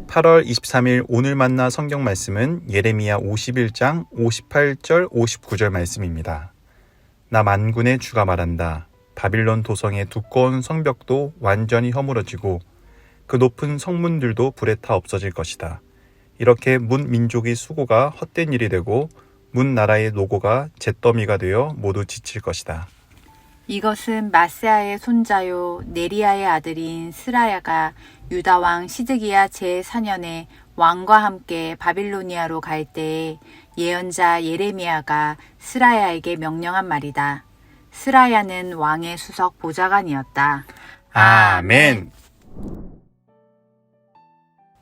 8월 23일 오늘 만나 성경 말씀은 예레미야 51장 58절 59절 말씀입니다. 나 만군의 주가 말한다. 바빌론 도성의 두꺼운 성벽도 완전히 허물어지고 그 높은 성문들도 불에 타 없어질 것이다. 이렇게 문 민족의 수고가 헛된 일이 되고 문 나라의 노고가 잿더미가 되어 모두 지칠 것이다. 이것은 마세아의 손자요 네리야의 아들인 스라야가 유다왕 시드기야 제4년에 왕과 함께 바빌로니아로 갈 때에 예언자 예레미야가 스라야에게 명령한 말이다. 스라야는 왕의 수석 보좌관이었다. 아멘.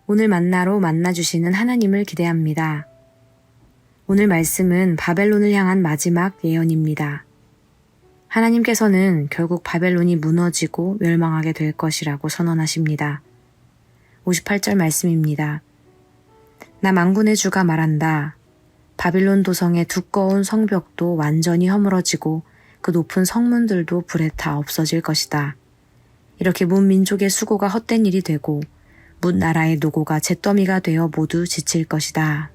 오늘 만나로 만나주시는 하나님을 기대합니다. 오늘 말씀은 바벨론을 향한 마지막 예언입니다. 하나님께서는 결국 바벨론이 무너지고 멸망하게 될 것이라고 선언하십니다. 58절 말씀입니다. 나 만군의 주가 말한다. 바빌론 도성의 두꺼운 성벽도 완전히 허물어지고 그 높은 성문들도 불에 타 없어질 것이다. 이렇게 문 민족의 수고가 헛된 일이 되고 문 나라의 노고가 잿더미가 되어 모두 지칠 것이다.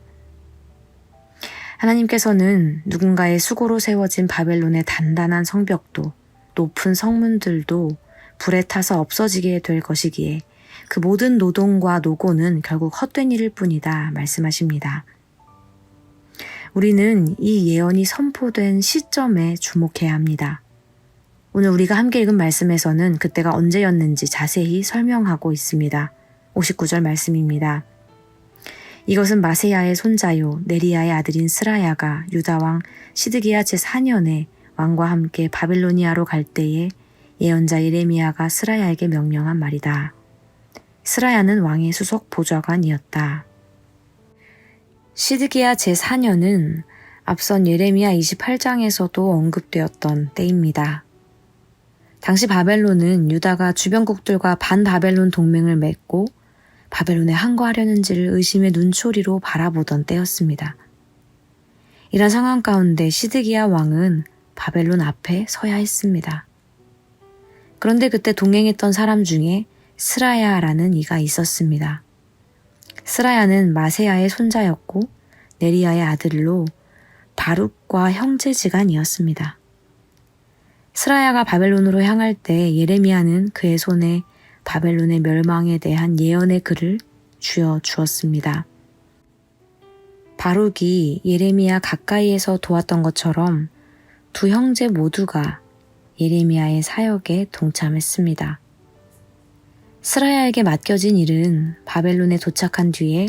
하나님께서는 누군가의 수고로 세워진 바벨론의 단단한 성벽도 높은 성문들도 불에 타서 없어지게 될 것이기에 그 모든 노동과 노고는 결국 헛된 일일 뿐이다 말씀하십니다. 우리는 이 예언이 선포된 시점에 주목해야 합니다. 오늘 우리가 함께 읽은 말씀에서는 그때가 언제였는지 자세히 설명하고 있습니다. 59절 말씀입니다. 이것은 마세야의 손자요 네리야의 아들인 스라야가 유다왕 시드기야 제4년에 왕과 함께 바빌로니아로 갈 때에 예언자 예레미야가 스라야에게 명령한 말이다. 스라야는 왕의 수석 보좌관이었다. 시드기야 제4년은 앞선 예레미야 28장에서도 언급되었던 때입니다. 당시 바벨론은 유다가 주변국들과 반바벨론 동맹을 맺고 바벨론에 항거하려는지를 의심의 눈초리로 바라보던 때였습니다. 이런 상황 가운데 시드기야 왕은 바벨론 앞에 서야 했습니다. 그런데 그때 동행했던 사람 중에 스라야라는 이가 있었습니다. 스라야는 마세야의 손자였고 네리야의 아들로 바룩과 형제지간이었습니다. 스라야가 바벨론으로 향할 때 예레미야는 그의 손에 바벨론의 멸망에 대한 예언의 글을 쥐어 주었습니다. 바룩이 예레미야 가까이에서 도왔던 것처럼 두 형제 모두가 예레미야의 사역에 동참했습니다. 스라야에게 맡겨진 일은 바벨론에 도착한 뒤에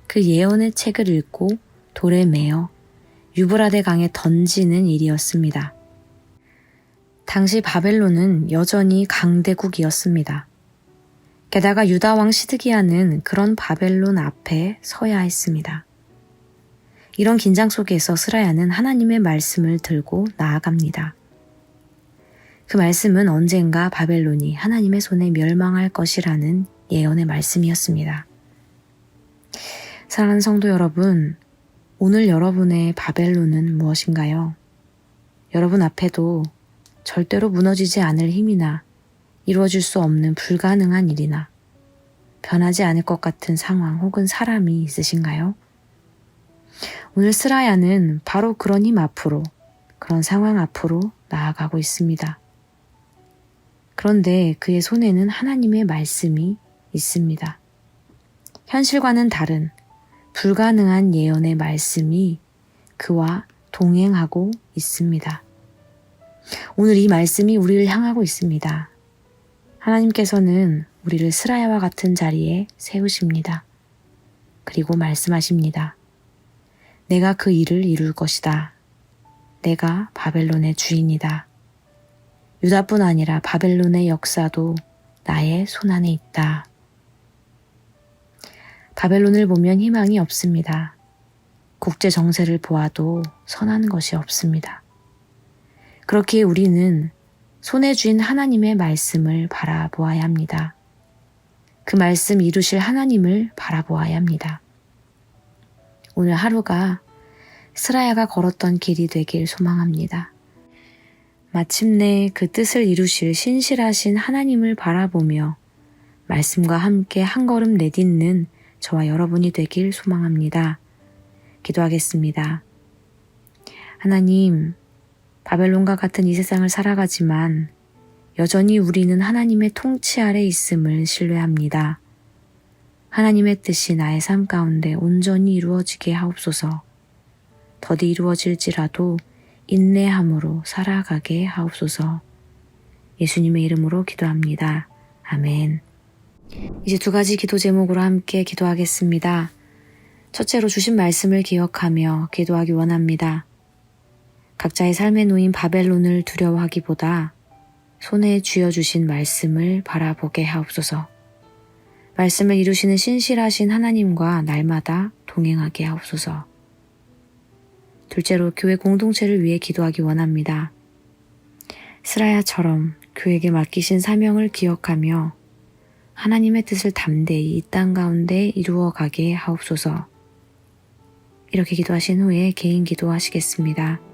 그 예언의 책을 읽고 돌에 매어 유브라데 강에 던지는 일이었습니다. 당시 바벨론은 여전히 강대국이었습니다. 게다가 유다 왕 시드기야는 그런 바벨론 앞에 서야 했습니다. 이런 긴장 속에서 스라야는 하나님의 말씀을 들고 나아갑니다. 그 말씀은 언젠가 바벨론이 하나님의 손에 멸망할 것이라는 예언의 말씀이었습니다. 사랑하는 성도 여러분, 오늘 여러분의 바벨론은 무엇인가요? 여러분 앞에도 절대로 무너지지 않을 힘이나 이루어질 수 없는 불가능한 일이나 변하지 않을 것 같은 상황 혹은 사람이 있으신가요? 오늘 스라야는 바로 그런 힘 앞으로, 그런 상황 앞으로 나아가고 있습니다. 그런데 그의 손에는 하나님의 말씀이 있습니다. 현실과는 다른 불가능한 예언의 말씀이 그와 동행하고 있습니다. 오늘 이 말씀이 우리를 향하고 있습니다. 하나님께서는 우리를 스라야와 같은 자리에 세우십니다. 그리고 말씀하십니다. 내가 그 일을 이룰 것이다. 내가 바벨론의 주인이다. 유다뿐 아니라 바벨론의 역사도 나의 손안에 있다. 바벨론을 보면 희망이 없습니다. 국제 정세를 보아도 선한 것이 없습니다. 그렇기에 우리는 손에 쥔 하나님의 말씀을 바라보아야 합니다. 그 말씀 이루실 하나님을 바라보아야 합니다. 오늘 하루가 스라야가 걸었던 길이 되길 소망합니다. 마침내 그 뜻을 이루실 신실하신 하나님을 바라보며 말씀과 함께 한 걸음 내딛는 저와 여러분이 되길 소망합니다. 기도하겠습니다. 하나님, 바벨론과 같은 이 세상을 살아가지만 여전히 우리는 하나님의 통치 아래 있음을 신뢰합니다. 하나님의 뜻이 나의 삶 가운데 온전히 이루어지게 하옵소서. 더디 이루어질지라도 인내함으로 살아가게 하옵소서. 예수님의 이름으로 기도합니다. 아멘. 이제 두 가지 기도 제목으로 함께 기도하겠습니다. 첫째로 주신 말씀을 기억하며 기도하기 원합니다. 각자의 삶에 놓인 바벨론을 두려워하기보다 손에 쥐어주신 말씀을 바라보게 하옵소서. 말씀을 이루시는 신실하신 하나님과 날마다 동행하게 하옵소서. 둘째로 교회 공동체를 위해 기도하기 원합니다. 스라야처럼 교회에게 맡기신 사명을 기억하며 하나님의 뜻을 담대히 이 땅 가운데 이루어가게 하옵소서. 이렇게 기도하신 후에 개인 기도하시겠습니다.